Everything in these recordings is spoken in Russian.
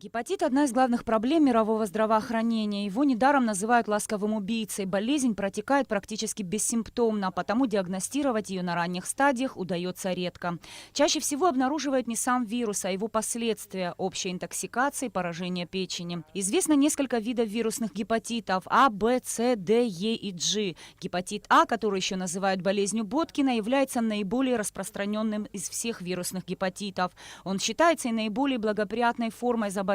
Гепатит – одна из главных проблем мирового здравоохранения. Его недаром называют ласковым убийцей. Болезнь протекает практически бессимптомно, потому диагностировать ее на ранних стадиях удается редко. Чаще всего обнаруживают не сам вирус, а его последствия – общая интоксикация и поражение печени. Известно несколько видов вирусных гепатитов – А, Б, С, Д, Е и G. Гепатит А, который еще называют болезнью Боткина, является наиболее распространенным из всех вирусных гепатитов. Он считается и наиболее благоприятной формой заболевания.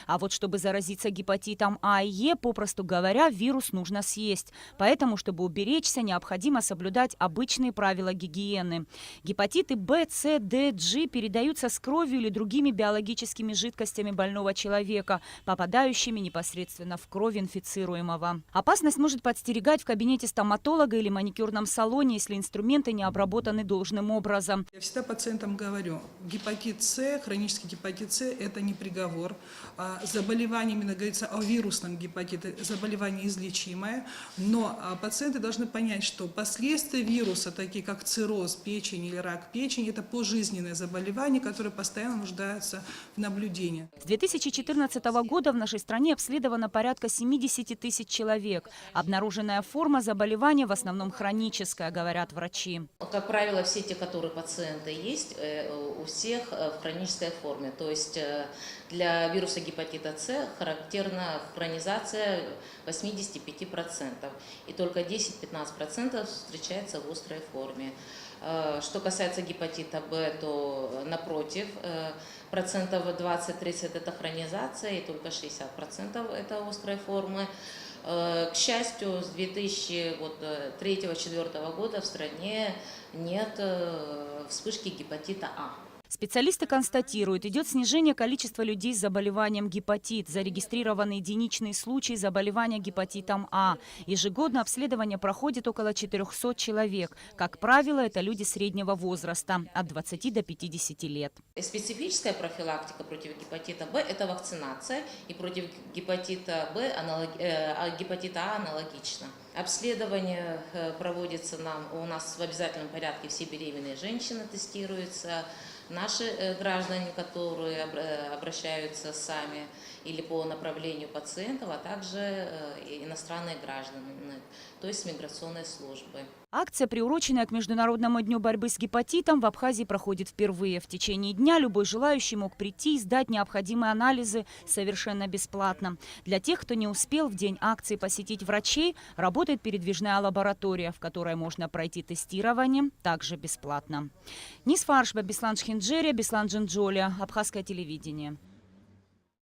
А вот чтобы заразиться гепатитом А и Е, попросту говоря, вирус нужно съесть. Поэтому, чтобы уберечься, необходимо соблюдать обычные правила гигиены. Гепатиты Б, С, Д, G передаются с кровью или другими биологическими жидкостями больного человека, попадающими непосредственно в кровь инфицируемого. Опасность может подстерегать в кабинете стоматолога или маникюрном салоне, если инструменты не обработаны должным образом. Я всегда пациентам говорю, гепатит С, хронический гепатит С – это не приговор. Заболевание, именно говорится о вирусном гепатите, заболевание излечимое, но пациенты должны понять, что последствия вируса, такие как цирроз печени или рак печени, это пожизненное заболевание, которое постоянно нуждается в наблюдении. С 2014 года в нашей стране обследовано порядка 70 тысяч человек. Обнаруженная форма заболевания в основном хроническая, говорят врачи. Как правило, все те, которые пациенты есть, у всех в хронической форме. То есть для вируса гепатита С характерна хронизация 85%, и только 10-15% встречается в острой форме. Что касается гепатита Б, то напротив, процентов 20-30% это хронизация, и только 60% это острой формы. К счастью, с 2003-2004 года в стране нет вспышки гепатита А. Специалисты констатируют, идет снижение количества людей с заболеванием гепатит. Зарегистрированы единичные случаи заболевания гепатитом А. Ежегодно обследование проходит около 400 человек. Как правило, это люди среднего возраста, от 20 до 50 лет. Специфическая профилактика против гепатита Б – это вакцинация, и против гепатита гепатита А аналогично. Обследование проводится у нас в обязательном порядке, все беременные женщины тестируются, наши граждане, которые обращаются сами или по направлению пациентов, а также иностранные граждане, то есть с миграционной службы. Акция, приуроченная к Международному дню борьбы с гепатитом, в Абхазии проходит впервые. В течение дня любой желающий мог прийти и сдать необходимые анализы совершенно бесплатно. Для тех, кто не успел в день акции посетить врачей, работает передвижная лаборатория, в которой можно пройти тестирование также бесплатно. Нис Фаршба, Беслан Шхинджерия, Беслан Джинджоля, Абхазское телевидение.